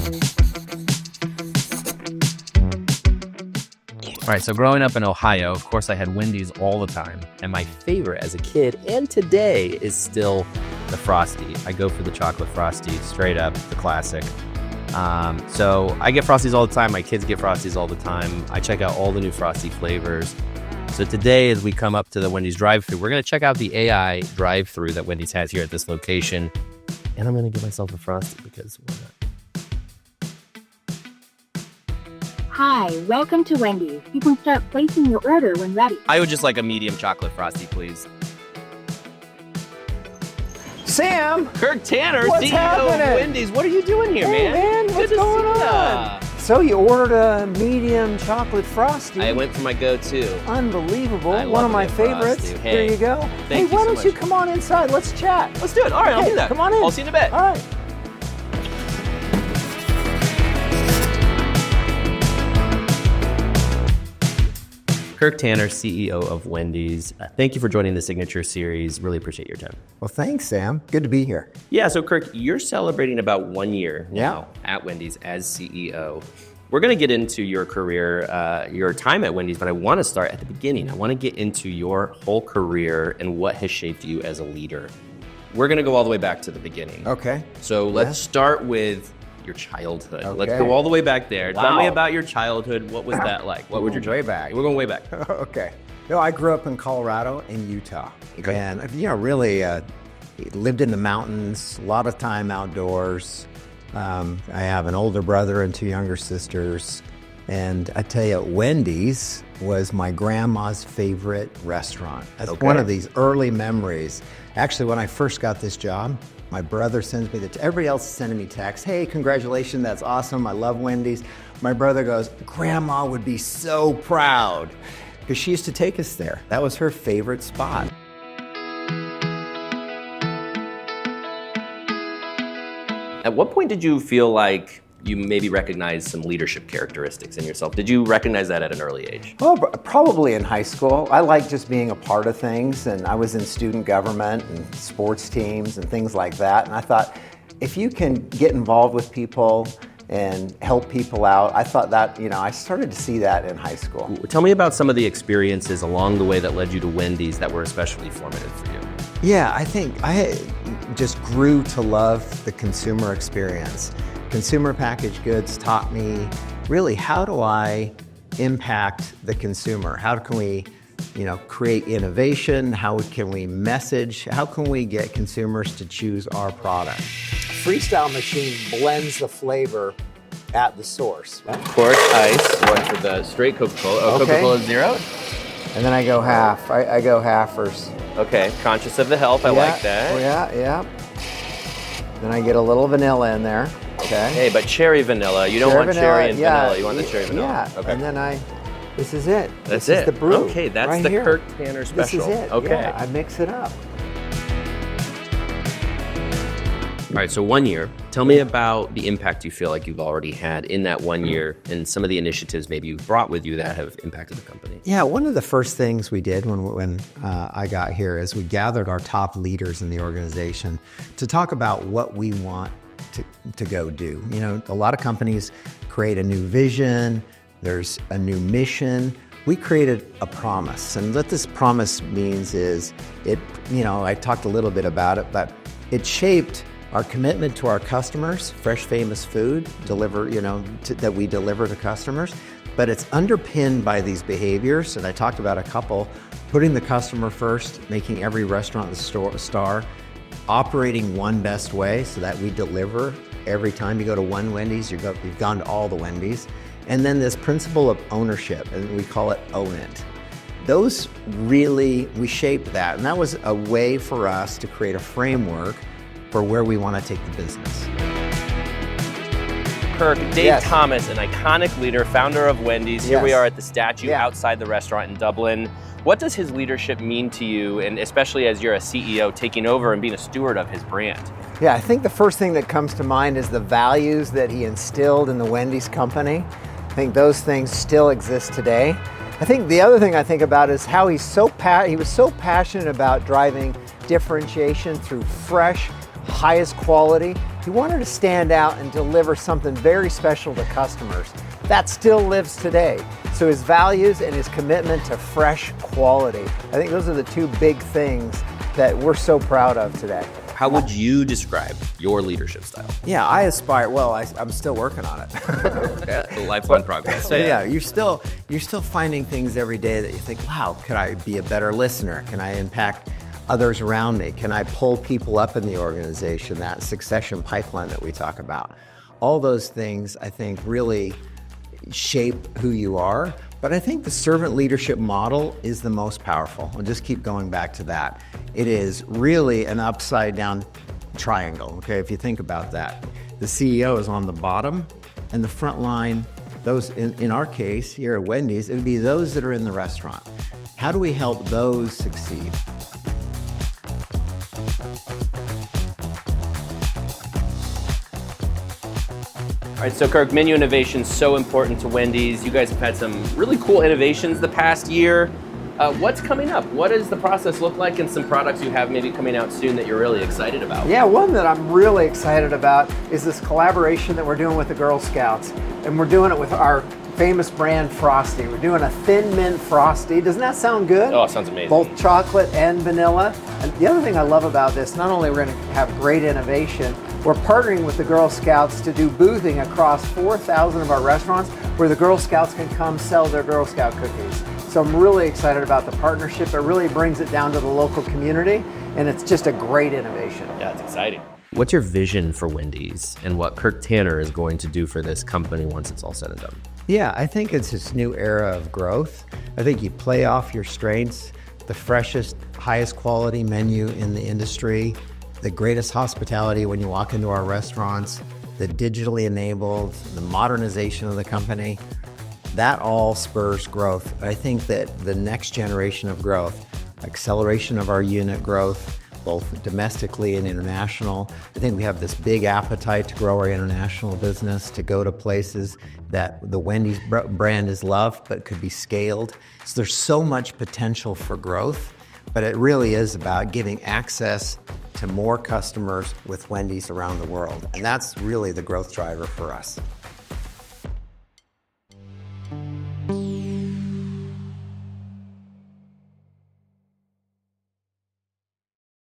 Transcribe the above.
All right, so growing up in Ohio, of course, I had Wendy's all the time. And my favorite as a kid and today is still the Frosty. I go for the chocolate Frosty, straight up, the classic. So I get Frosties all the time. My kids get Frosties all the time. I check out all the new Frosty flavors. So today, as we come up to the Wendy's drive-thru, we're going to check out the AI drive-thru that Wendy's has here at this location. And I'm going to give myself a Frosty because why not? Hi, welcome to Wendy's. You can start placing your order when ready. I would just like a medium chocolate Frosty, please. Sam! Kirk Tanner, What's CEO happening? of Wendy's. What are you doing here, Hey, man, what's going on? So you ordered a medium chocolate Frosty. I went for my go-to. Unbelievable. I One love of my a good favorites. Frosty. Here Hey, you go. thank Hey, you why so don't you much. come on inside? Let's chat. Let's do it. All right, I'll Okay, do that. come on in. I'll see you in a bit. All right. Kirk Tanner, CEO of Wendy's. Thank you for joining the Signature Series. Really appreciate your time. Well, thanks, Sam. Good to be here. Yeah, so Kirk, you're celebrating about 1 year now at Wendy's as CEO. We're going to get into your career, your time at Wendy's, but I want to start at the beginning. I want to get into your whole career and what has shaped you as a leader. We're going to go all the way back to the beginning. Okay. So let's start with your childhood. Okay. Let's go all the way back there. Wow. Tell me about your childhood. What was that like? What would your Way back. We're going way back. Okay. No, I grew up in Colorado and Utah. Okay. And, really lived in the mountains, a lot of time outdoors. I have an older brother and 2 younger sisters. And I tell you, Wendy's was my grandma's favorite restaurant. That's one of these early memories. Actually, when I first got this job, my brother sends me everybody else is sending me texts. Hey, congratulations, that's awesome. I love Wendy's. My brother goes, Grandma would be so proud because she used to take us there. That was her favorite spot. At what point did you feel like you maybe recognized some leadership characteristics in yourself? Did you recognize that at an early age? Well, probably in high school. I like just being a part of things, and I was in student government and sports teams and things like that. And I thought, if you can get involved with people and help people out, I thought that, I started to see that in high school. Tell me about some of the experiences along the way that led you to Wendy's that were especially formative for you. Yeah, I think I just grew to love the consumer experience. Consumer packaged goods taught me really how do I impact the consumer? How can we, create innovation? How can we message? How can we get consumers to choose our product? Freestyle machine blends the flavor at the source. Of course, ice. Going for the straight Coca-Cola. Oh, Okay. Coca-Cola Zero? And then I go half. I go halfers. Okay, conscious of the health. I like that. Oh, yeah. Then I get a little vanilla in there. Okay. Hey, but cherry vanilla. You don't want cherry and vanilla. You want the cherry vanilla. Yeah. Okay. And then this is it. That's this it. is the brew. Okay, that's right the here. Kirk Tanner special. This is it. Okay. Yeah, I mix it up. All right, so 1 year. Tell me about the impact you feel like you've already had in that 1 year and some of the initiatives maybe you've brought with you that have impacted the company. Yeah, one of the first things we did when I got here is we gathered our top leaders in the organization to talk about what we want to go do. A lot of companies create a new vision, there's a new mission. We created a promise, and what this promise means is I talked a little bit about it, but it shaped our commitment to our customers, fresh, famous food, that we deliver to customers, but it's underpinned by these behaviors, and I talked about a couple: putting the customer first, making every restaurant a star, operating one best way so that we deliver every time you go to one Wendy's, you've gone to all the Wendy's, and then this principle of ownership, and we call it Own It. Those really, we shaped that, and that was a way for us to create a framework for where we want to take the business. Kirk, Dave Thomas, an iconic leader, founder of Wendy's. Here we are at the statue outside the restaurant in Dublin. What does his leadership mean to you, and especially as you're a CEO taking over and being a steward of his brand? Yeah, I think the first thing that comes to mind is the values that he instilled in the Wendy's company. I think those things still exist today. I think the other thing I think about is how he was so passionate about driving differentiation through fresh, highest quality, He wanted to stand out and deliver something very special to customers. That still lives today. So his values and his commitment to fresh quality. I think those are the two big things that we're so proud of today. How would you describe your leadership style? Yeah, I aspire, well, I'm still working on it. Yeah, lifelong progress. So yeah, you're still finding things every day that you think, wow, could I be a better listener? Can I impact others around me? Can I pull people up in the organization, that succession pipeline that we talk about? All those things, I think, really shape who you are. But I think the servant leadership model is the most powerful. I'll just keep going back to that. It is really an upside down triangle, okay, if you think about that. The CEO is on the bottom, and the front line, those, in our case, here at Wendy's, it would be those that are in the restaurant. How do we help those succeed? All right, so Kirk, menu innovation is so important to Wendy's. You guys have had some really cool innovations the past year. What's coming up? What does the process look like, and some products you have maybe coming out soon that you're really excited about? Yeah, one that I'm really excited about is this collaboration that we're doing with the Girl Scouts. And we're doing it with our famous brand Frosty. We're doing a Thin Mint Frosty. Doesn't that sound good? Oh, it sounds amazing. Both chocolate and vanilla. And the other thing I love about this, not only are we going to have great innovation, we're partnering with the Girl Scouts to do boothing across 4,000 of our restaurants where the Girl Scouts can come sell their Girl Scout cookies. So I'm really excited about the partnership. It really brings it down to the local community, and it's just a great innovation. Yeah, it's exciting. What's your vision for Wendy's and what Kirk Tanner is going to do for this company once it's all said and done? Yeah, I think it's this new era of growth. I think you play off your strengths, the freshest, highest quality menu in the industry, the greatest hospitality when you walk into our restaurants, the digitally enabled, the modernization of the company. That all spurs growth. I think that the next generation of growth, acceleration of our unit growth, both domestically and international. I think we have this big appetite to grow our international business, to go to places that the Wendy's brand is loved but could be scaled. So there's so much potential for growth, but it really is about giving access to more customers with Wendy's around the world. And that's really the growth driver for us.